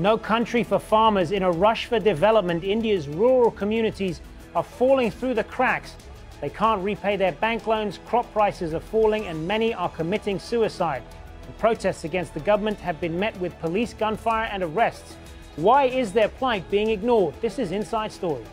No country for farmers. In a rush for development, India's rural communities are falling through the cracks. They can't repay their bank loans, crop prices are falling, and many are committing suicide. The protests against the government have been met with police gunfire and arrests. Why is their plight being ignored? This is Inside Story.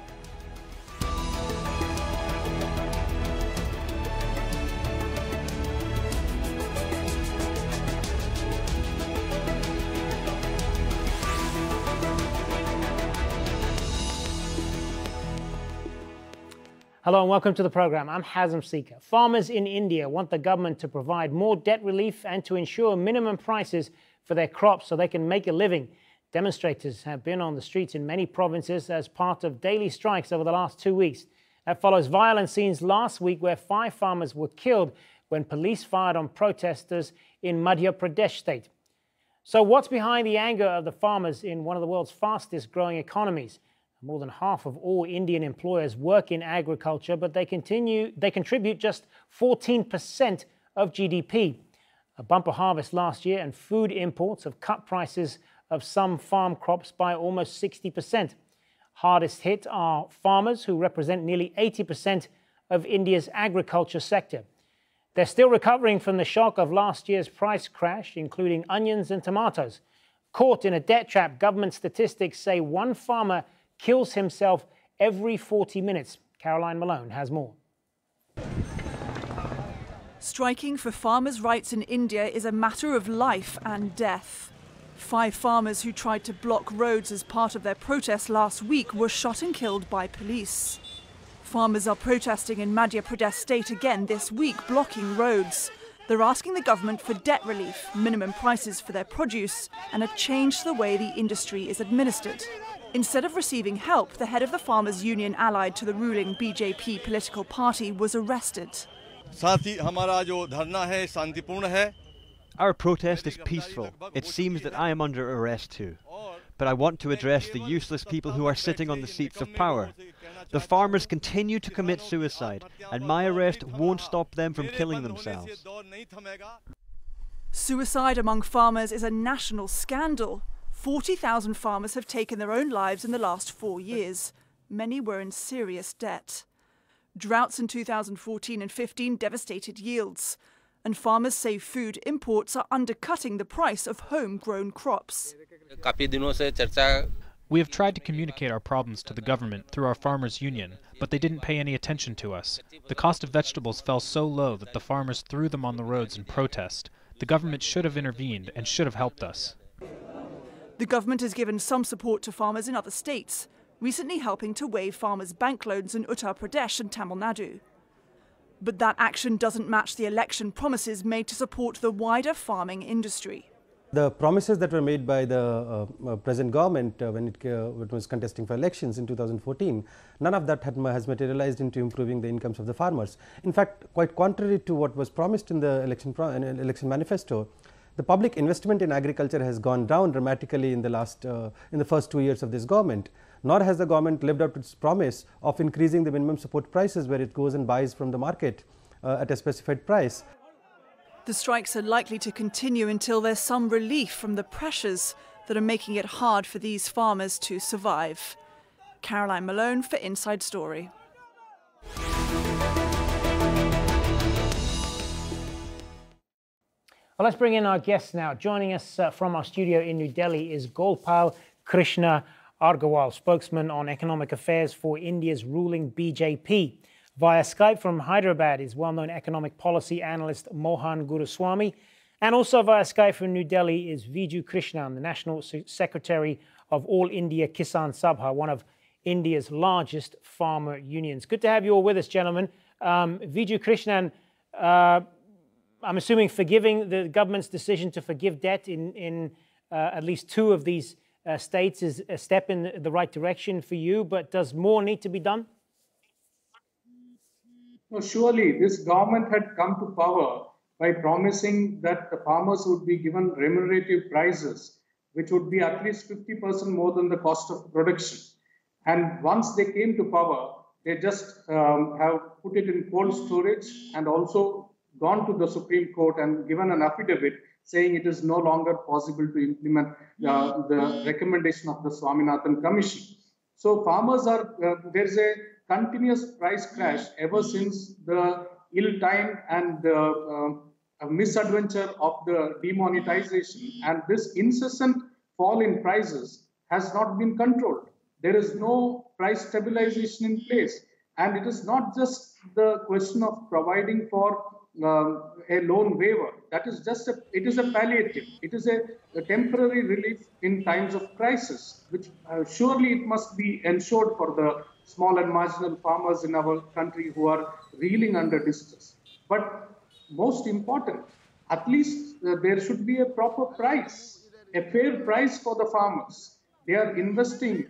Hello and welcome to the program. I'm Hazem Sika. Farmers in India want the government to provide more debt relief and to ensure minimum prices for their crops so they can make a living. Demonstrators have been on the streets in many provinces as part of daily strikes over the last 2 weeks. That follows violent scenes last week where 5 farmers were killed when police fired on protesters in Madhya Pradesh state. So what's behind the anger of the farmers in one of the world's fastest growing economies? More than half of all Indian employers work in agriculture, but they contribute just 14% of GDP. A bumper harvest last year and food imports have cut prices of some farm crops by almost 60%. Hardest hit are farmers, who represent nearly 80% of India's agriculture sector. They're still recovering from the shock of last year's price crash, including onions and tomatoes. Caught in a debt trap, government statistics say one farmer kills himself every 40 minutes. Caroline Malone has more. Striking for farmers' rights in India is a matter of life and death. 5 farmers who tried to block roads as part of their protest last week were shot and killed by police. Farmers are protesting in Madhya Pradesh state again this week, blocking roads. They're asking the government for debt relief, minimum prices for their produce, and a change to the way the industry is administered. Instead of receiving help, the head of the farmers' union allied to the ruling BJP political party was arrested. Our protest is peaceful. It seems that I am under arrest too. But I want to address the useless people who are sitting on the seats of power. The farmers continue to commit suicide, and my arrest won't stop them from killing themselves. Suicide among farmers is a national scandal. 40,000 farmers have taken their own lives in the last 4 years. Many were in serious debt. Droughts in 2014 and 15 devastated yields, and farmers say food imports are undercutting the price of homegrown crops. We have tried to communicate our problems to the government through our farmers' union, but they didn't pay any attention to us. The cost of vegetables fell so low that the farmers threw them on the roads in protest. The government should have intervened and should have helped us. The government has given some support to farmers in other states, recently helping to waive farmers' bank loans in Uttar Pradesh and Tamil Nadu. But that action doesn't match the election promises made to support the wider farming industry. The promises that were made by the present government when it was contesting for elections in 2014, none of that has materialized into improving the incomes of the farmers. In fact, quite contrary to what was promised in the election manifesto, the public investment in agriculture has gone down dramatically in the first 2 years of this government. Nor has the government lived up to its promise of increasing the minimum support prices, where it goes and buys from the market at a specified price. The strikes are likely to continue until there's some relief from the pressures that are making it hard for these farmers to survive. Caroline Malone for Inside Story. Well, let's bring in our guests now. Joining us from our studio in New Delhi is Gopal Krishna Agarwal, spokesman on economic affairs for India's ruling BJP. Via Skype from Hyderabad is well-known economic policy analyst Mohan Guruswamy. And also via Skype from New Delhi is Vijoo Krishnan, the National Secretary of All India Kisan Sabha, one of India's largest farmer unions. Good to have you all with us, gentlemen. Vijoo Krishnan, I'm assuming forgiving the government's decision to forgive debt in at least 2 of these states is a step in the right direction for you, but does more need to be done? No, surely this government had come to power by promising that the farmers would be given remunerative prices, which would be at least 50% more than the cost of production. And once they came to power, they just have put it in cold storage and also gone to the Supreme Court and given an affidavit saying it is no longer possible to implement the recommendation of the Swaminathan Commission. So farmers are, there's a continuous price crash ever since the ill time and misadventure of the demonetization, and this incessant fall in prices has not been controlled. There is no price stabilization in place, and it is not just the question of providing for a loan waiver. That is just it is a palliative. It is a temporary relief in times of crisis, which surely it must be ensured for the small and marginal farmers in our country who are reeling under distress. But most important, at least there should be a proper price, a fair price for the farmers. They are investing,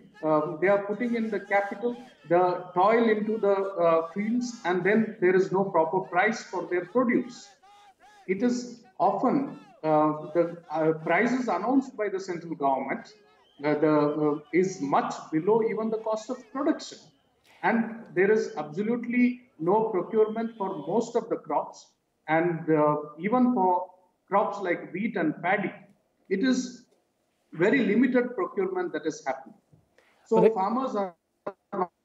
they are putting in the capital, the toil into the fields, and then there is no proper price for their produce. It is often the prices announced by the central government is much below even the cost of production. And there is absolutely no procurement for most of the crops. And even for crops like wheat and paddy, it is very limited procurement that is happening. So farmers are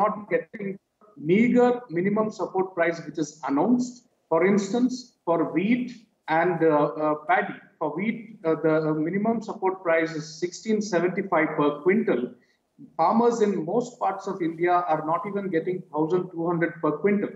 not getting meager minimum support price which is announced. For instance, for wheat and paddy, for wheat, the minimum support price is 1675 per quintal. Farmers in most parts of India are not even getting 1200 per quintal.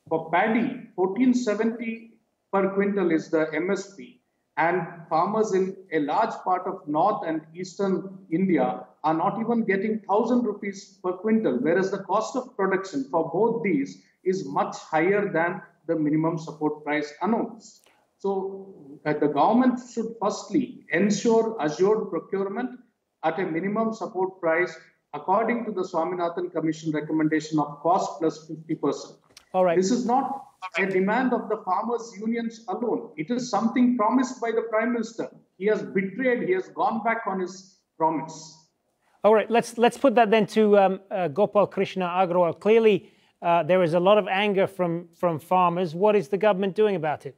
For paddy, 1470 per quintal is the MSP, and farmers in a large part of north and eastern India are not even getting 1000 rupees per quintal, whereas the cost of production for both these is much higher than the minimum support price announced. So the government should firstly ensure assured procurement at a minimum support price according to the Swaminathan Commission recommendation of cost plus 50%. All right. This is not a demand of the farmers' unions alone. It is something promised by the Prime Minister. He has betrayed, he has gone back on his promise. All right, let's put that then to Gopal, Krishna, Agarwal. Clearly, there is a lot of anger from farmers. What is the government doing about it?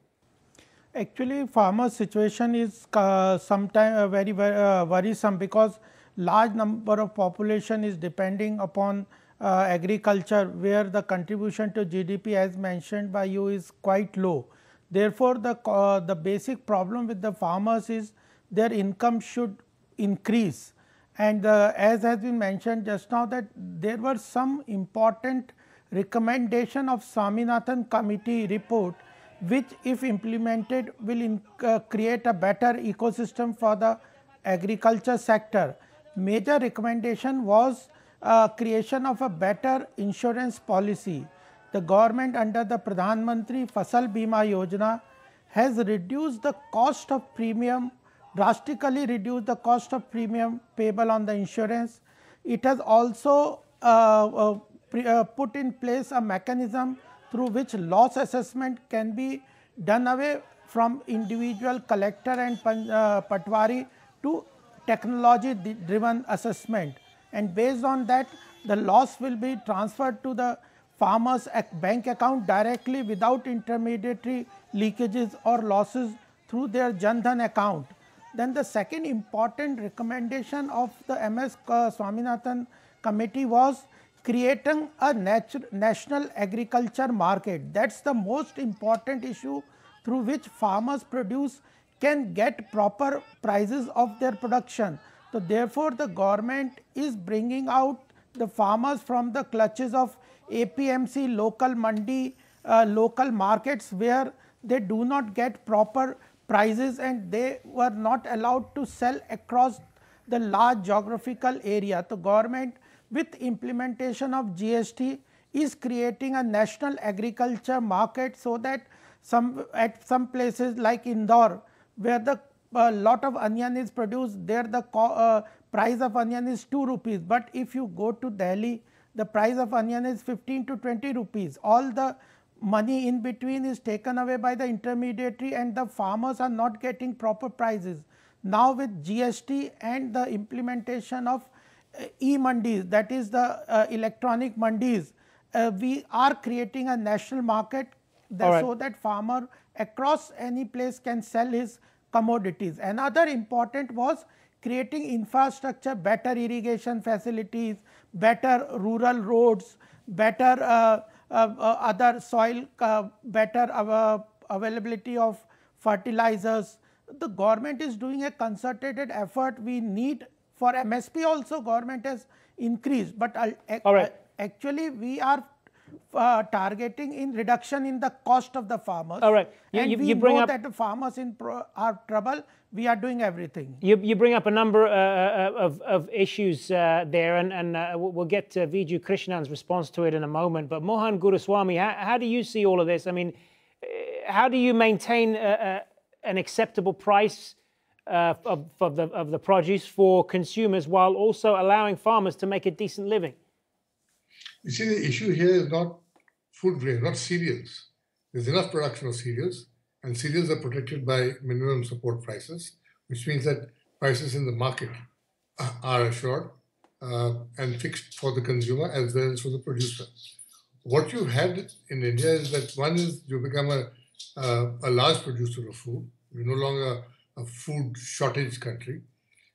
Actually, farmers' situation is sometimes very worrisome, because large number of population is depending upon agriculture, where the contribution to GDP, as mentioned by you, is quite low. Therefore, the basic problem with the farmers is their income should increase, and as has been mentioned just now, that there were some important recommendation of Swaminathan Committee report, which if implemented will create a better ecosystem for the agriculture sector. Major recommendation was creation of a better insurance policy. The government under the Pradhan Mantri Fasal Bima Yojana has reduced the cost of premium, drastically reduced the cost of premium payable on the insurance. It has also put in place a mechanism through which loss assessment can be done away from individual collector and patwari to technology driven assessment, and based on that the loss will be transferred to the farmers' bank account directly without intermediary leakages or losses through their Jan Dhan account. Then the second important recommendation of the MS Swaminathan Committee was creating a national agriculture market. That is the most important issue through which farmers produce can get proper prices of their production. So therefore, the government is bringing out the farmers from the clutches of APMC, local mandi, local markets, where they do not get proper prices and they were not allowed to sell across the large geographical area. The government, with implementation of GST, is creating a national agriculture market, so that at some places like Indore, where the lot of onion is produced, there the price of onion is 2 rupees, but if you go to Delhi, the price of onion is 15 to 20 rupees. All the money in between is taken away by the intermediary and the farmers are not getting proper prices. Now with GST and the implementation of e-mandis, that is the electronic mandis, we are creating a national market so that farmer across any place can sell his commodities. Another important was creating infrastructure, better irrigation facilities, better rural roads, better other soil, better availability of fertilizers. The government is doing a concerted effort. We need for MSP also government has increased, but actually we are targeting in reduction in the cost of the farmers. All right. And we know that the farmers are trouble. We are doing everything. You bring up a number of issues there, and we'll get to Vijoo Krishnan's response to it in a moment. But Mohan, Guruswamy, how do you see all of this? I mean, how do you maintain an acceptable price of the produce for consumers while also allowing farmers to make a decent living? You see, the issue here is not food grain, not cereals. There's enough production of cereals, and cereals are protected by minimum support prices, which means that prices in the market are assured and fixed for the consumer as well as for the producer. What you've had in India is that one is you become a large producer of food. You're no longer a food shortage country.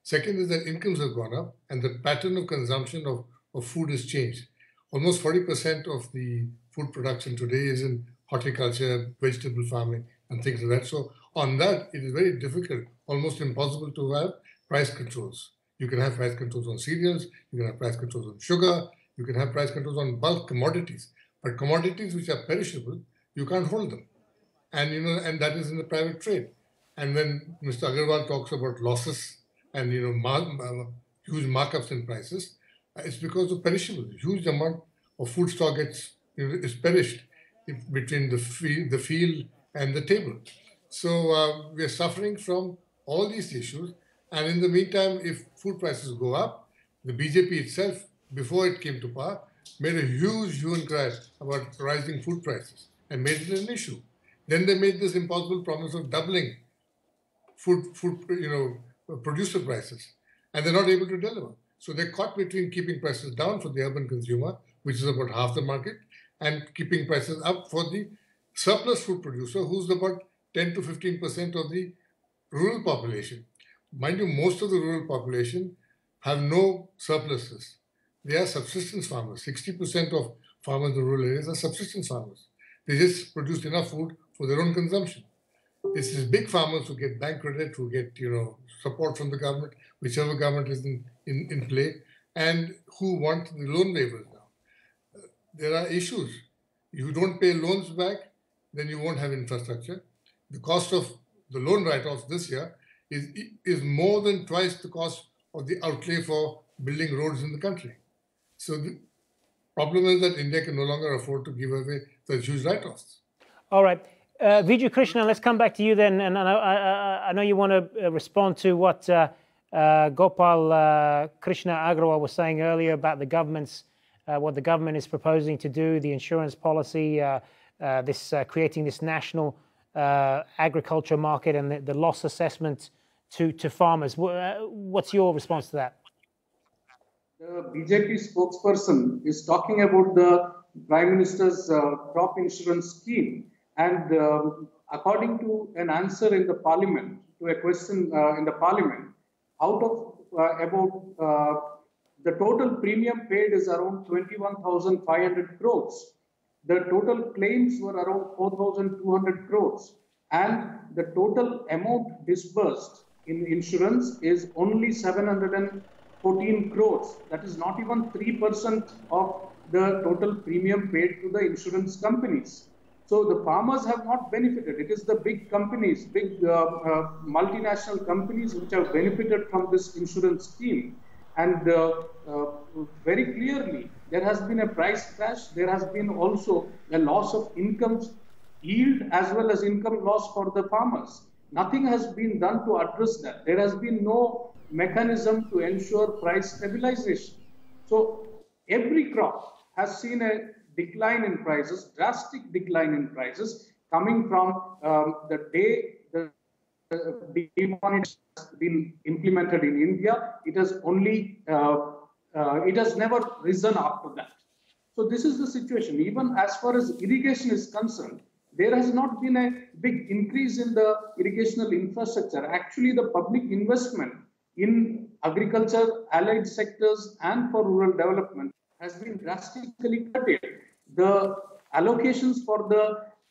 Second is that incomes have gone up and the pattern of consumption of food has changed. Almost 40% of the food production today is in horticulture, vegetable farming, and things like that. So on that, it is very difficult, almost impossible to have price controls. You can have price controls on cereals, you can have price controls on sugar, you can have price controls on bulk commodities. But commodities which are perishable, you can't hold them. And and that is in the private trade. And when Mr. Agarwal talks about losses and huge markups in prices, it's because of perishables. A huge amount of food stock is perished between the field and the table. So we are suffering from all these issues. And in the meantime, if food prices go up, the BJP itself, before it came to power, made a huge hue and cry about rising food prices and made it an issue. Then they made this impossible promise of doubling producer prices, and they're not able to deliver. So they're caught between keeping prices down for the urban consumer, which is about half the market, and keeping prices up for the surplus food producer, who's about 10 to 15% of the rural population. Mind you, most of the rural population have no surpluses. They are subsistence farmers. 60% of farmers in rural areas are subsistence farmers. They just produce enough food for their own consumption. It's these big farmers who get bank credit, who get support from the government, whichever government is in play, and who want the loan waivers now. There are issues. If you don't pay loans back, then you won't have infrastructure. The cost of the loan write-offs this year is more than twice the cost of the outlay for building roads in the country. So the problem is that India can no longer afford to give away such huge write-offs. All right. Vijoo Krishna, let's come back to you then. And I know you want to respond to what Gopal Krishna Agarwal was saying earlier about the government's, what the government is proposing to do, the insurance policy, creating this national agriculture market and the loss assessment to farmers. What's your response to that? The BJP spokesperson is talking about the Prime Minister's crop insurance scheme. And according to an answer in the Parliament, to a question in the Parliament, out of the total premium paid is around 21,500 crores. The total claims were around 4,200 crores. And the total amount disbursed in insurance is only 714 crores. That is not even 3% of the total premium paid to the insurance companies. So the farmers have not benefited. It is the big companies, big multinational companies which have benefited from this insurance scheme. And very clearly, there has been a price crash. There has been also a loss of incomes, yield as well as income loss for the farmers. Nothing has been done to address that. There has been no mechanism to ensure price stabilization. So every crop has seen a decline in prices, drastic decline in prices, coming from the day the demonetization has been implemented in India. It has only, it has never risen after that. So this is the situation. Even as far as irrigation is concerned, there has not been a big increase in the irrigational infrastructure. Actually, the public investment in agriculture, allied sectors, and for rural development has been drastically curtailed. The allocations for the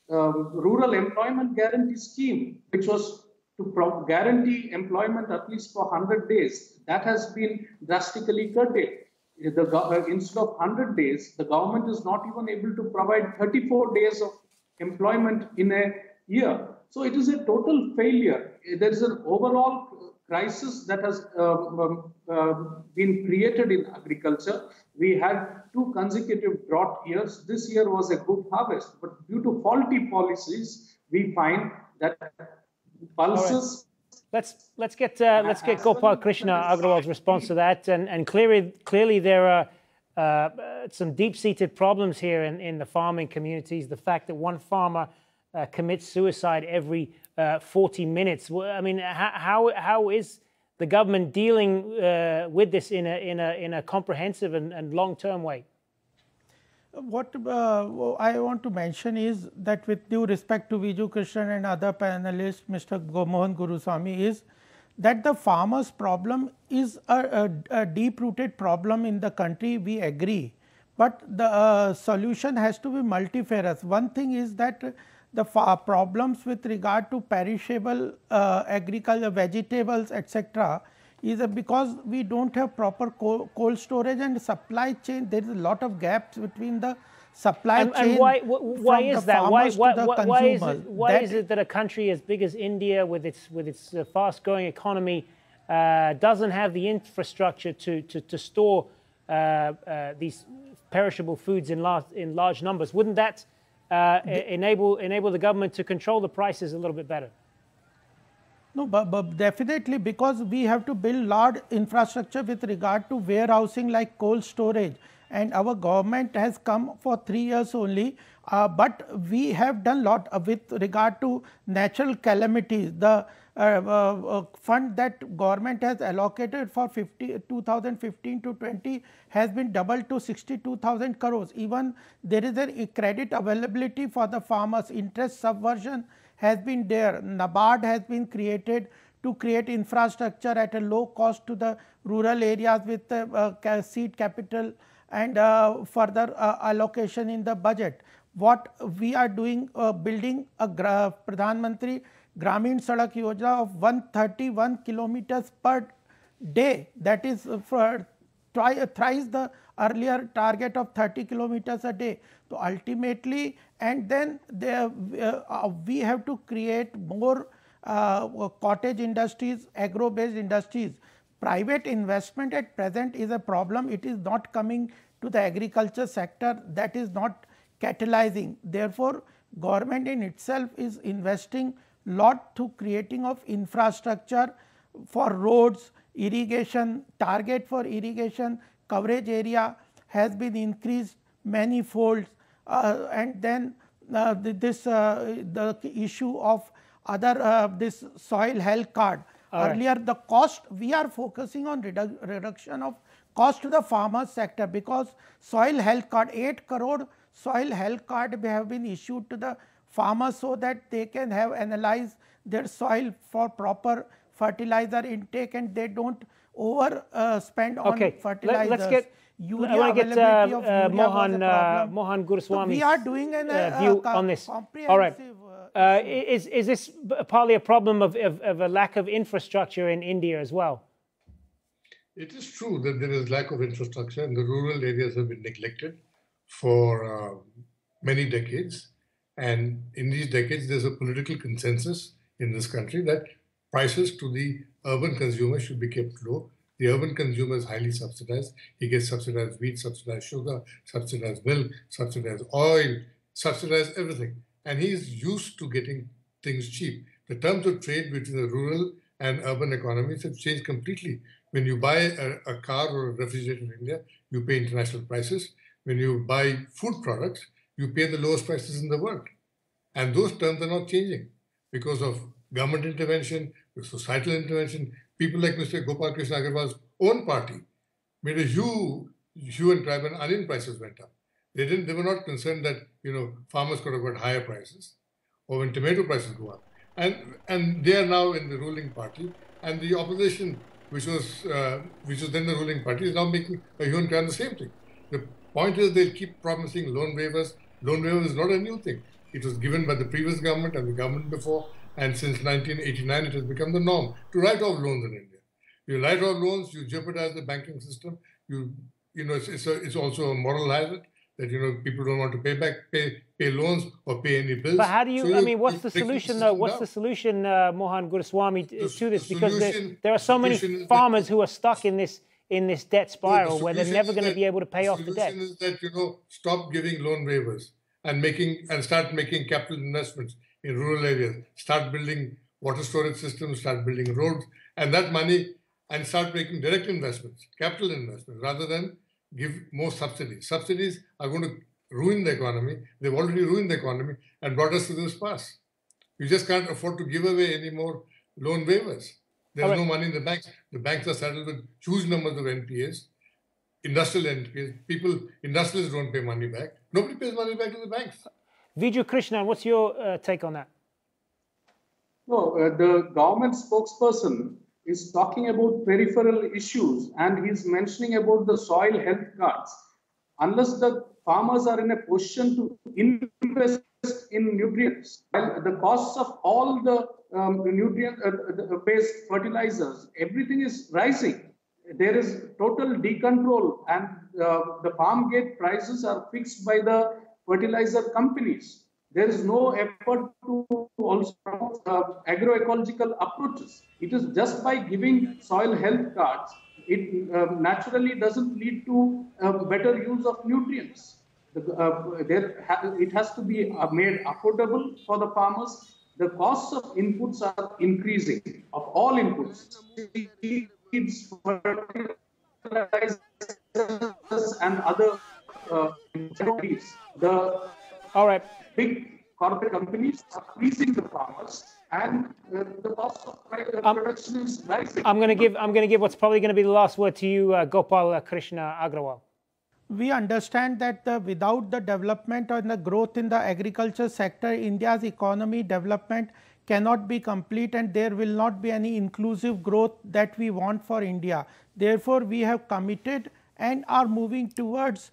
rural employment guarantee scheme, which was to guarantee employment at least for 100 days, that has been drastically curtailed. Instead of 100 days, the government is not even able to provide 34 days of employment in a year. So it is a total failure. There is an overall crisis that has been created in agriculture. We had 2 consecutive drought years. This year was a good harvest, but due to faulty policies, we find that pulses. Right. Let's get Gopal Krishna Agarwal's response to that, and clearly there are some deep-seated problems here in the farming communities. The fact that one farmer commits suicide every 40 minutes. I mean, how is the government dealing with this in a comprehensive and long-term way? What I want to mention is that, with due respect to Vijoo, Krishnan and other panelists, Mr. Mohan, Guruswamy, is that the farmers' problem is a deep-rooted problem in the country, we agree. But the solution has to be multifarious. One thing is that the problems with regard to perishable agriculture, vegetables, etc., is because we do not have proper cold storage and supply chain. There is a lot of gaps between the supply chain. And why is that? Why is it that a country as big as India, with its fast-growing economy, doesn't have the infrastructure to store these perishable foods in large numbers? Wouldn't that enable the government to control the prices a little bit better? No, but definitely, because we have to build large infrastructure with regard to warehousing like cold storage, and our government has come for 3 years only, but we have done lot with regard to natural calamities. The fund that government has allocated for 2015 to 20 has been doubled to 62,000 crores. Even there is a credit availability for the farmers. Interest subversion has been there. NABARD has been created to create infrastructure at a low cost to the rural areas with seed capital and further allocation in the budget. What we are doing, building a Pradhan Mantri Gramin Sadak Yojana of 131 kilometers per day, that is for thrice the earlier target of 30 kilometers a day. So ultimately, and then we have to create more cottage industries, agro-based industries. Private investment at present is a problem. It is not coming to the agriculture sector, that is not catalyzing. Therefore, government in itself is investing lot to creating of infrastructure for roads, irrigation, target for irrigation coverage area has been increased many folds, and then the issue of other this soil health card. Earlier the cost, we are focusing on reduction of cost to the farmer sector, because soil health card, 8 crore soil health card have been issued to the farmers so that they can have analyzed their soil for proper fertilizer intake and they don't over spend on fertilizers. Let's get Mohan Guruswamy's we are doing a view on this. All right. Is this partly a problem of a lack of infrastructure in India as well? It is true that there is lack of infrastructure and the rural areas have been neglected for many decades. And in these decades, there's a political consensus in this country that prices to the urban consumer should be kept low. The urban consumer is highly subsidized. He gets subsidized wheat, subsidized sugar, subsidized milk, subsidized oil, subsidized everything. And he's used to getting things cheap. The terms of trade between the rural and urban economies have changed completely. When you buy a car or a refrigerator in India, you pay international prices. When you buy food products, you pay the lowest prices in the world. And those terms are not changing because of government intervention, societal intervention. People like Mr. Gopal Krishna Agarwal's own party made a hue and cry when onion prices went up. They were not concerned that farmers could have got higher prices. or when tomato prices go up. And they are now in the ruling party, and the opposition, which was then the ruling party, is now making a hue and cry on the same thing. The point is they'll keep promising loan waivers. Loan waivers is not a new thing. It was given by the previous government and the government before, and since 1989 it has become the norm to write off loans in India. You write off loans, you jeopardize the banking system. It's also a moral hazard that people don't want to pay loans or pay any bills. But how do you? I mean, what's the solution though? What's the solution, Mohan Guruswamy, to this? Because there are so many farmers who are stuck in this debt spiral where they're never going to be able to pay off the debt. The solution is that stop giving loan waivers and start making capital investments in rural areas. Start building water storage systems. Start building roads, and that money, and start making direct investments, capital investments, rather than give more subsidies. Subsidies are going to ruin the economy. They've already ruined the economy and brought us to this pass. You just can't afford to give away any more loan waivers. There's no money in the banks. The banks are saddled with huge numbers of NPAs, industrial NPAs. Industrialists don't pay money back. Nobody pays money back to the banks. Vijoo, Krishnan, what's your take on that? No, the government spokesperson is talking about peripheral issues, and he's mentioning about the soil health cards. Unless the farmers are in a position to invest in nutrients, well, the costs of all the nutrient-based fertilizers, everything is rising. There is total decontrol, and the farm gate prices are fixed by the fertilizer companies. There is no effort to also agroecological approaches. It is just by giving soil health cards, it naturally doesn't lead to better use of nutrients. It has to be made affordable for the farmers. The costs of inputs are increasing, of all inputs. Seeds, fertilizers, and other all right. Big corporate companies are squeezing the farmers, and the cost of production is rising. I'm going to give what's probably going to be the last word to you, Gopal, Krishna, Agarwal. We understand that without the development and the growth in the agriculture sector, India's economy development cannot be complete, and there will not be any inclusive growth that we want for India. Therefore, we have committed and are moving towards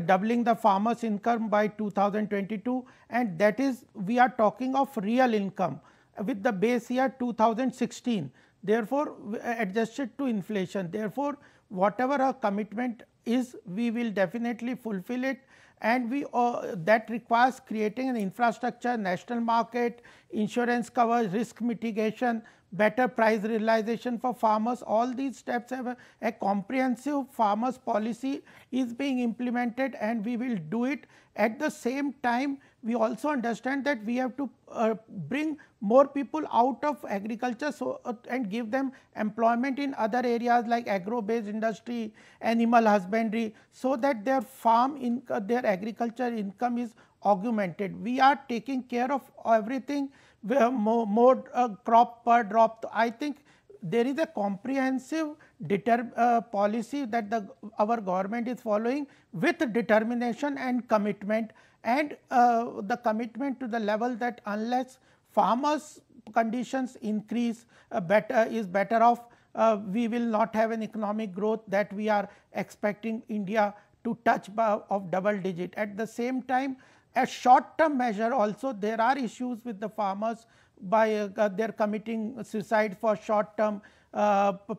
doubling the farmers' income by 2022, and that is, we are talking of real income with the base year 2016. Therefore, adjusted to inflation. Therefore, whatever our commitment is, we will definitely fulfill it, and that requires creating an infrastructure, national market, insurance cover, risk mitigation, better price realization for farmers. All these steps have a comprehensive farmers policy is being implemented, and we will do it. At the same time, we also understand that we have to bring more people out of agriculture and give them employment in other areas like agro-based industry, animal husbandry, so that their their agriculture income is augmented. We are taking care of everything. More crop per drop. I think there is a comprehensive policy that our government is following with determination and commitment, and the commitment to the level that unless farmers' conditions increase, is better off, we will not have an economic growth that we are expecting India to touch of double digit. At the same time, a short term measure also, there are issues with the farmers by they're committing suicide for short term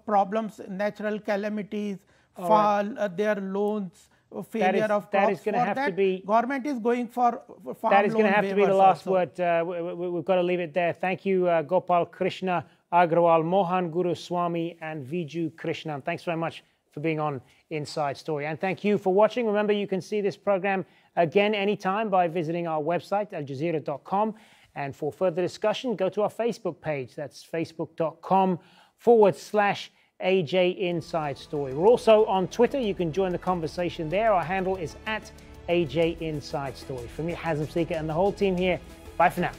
problems, natural calamities, their loans, failure of crops. That is going to have to be. Government is going for farm That is going to have to be the last also. word. We've got to leave it there. Thank you, Gopal, Krishna, Agarwal, Mohan, Guruswamy, and Vijoo, Krishnan. Thanks very much for being on Inside Story. And thank you for watching. Remember, you can see this program again anytime by visiting our website, aljazeera.com. And for further discussion, go to our Facebook page. That's facebook.com/AJ Inside Story. We're also on Twitter. You can join the conversation there. Our handle is @AJ Inside Story. From me, Hazem, Sika, and the whole team here, bye for now.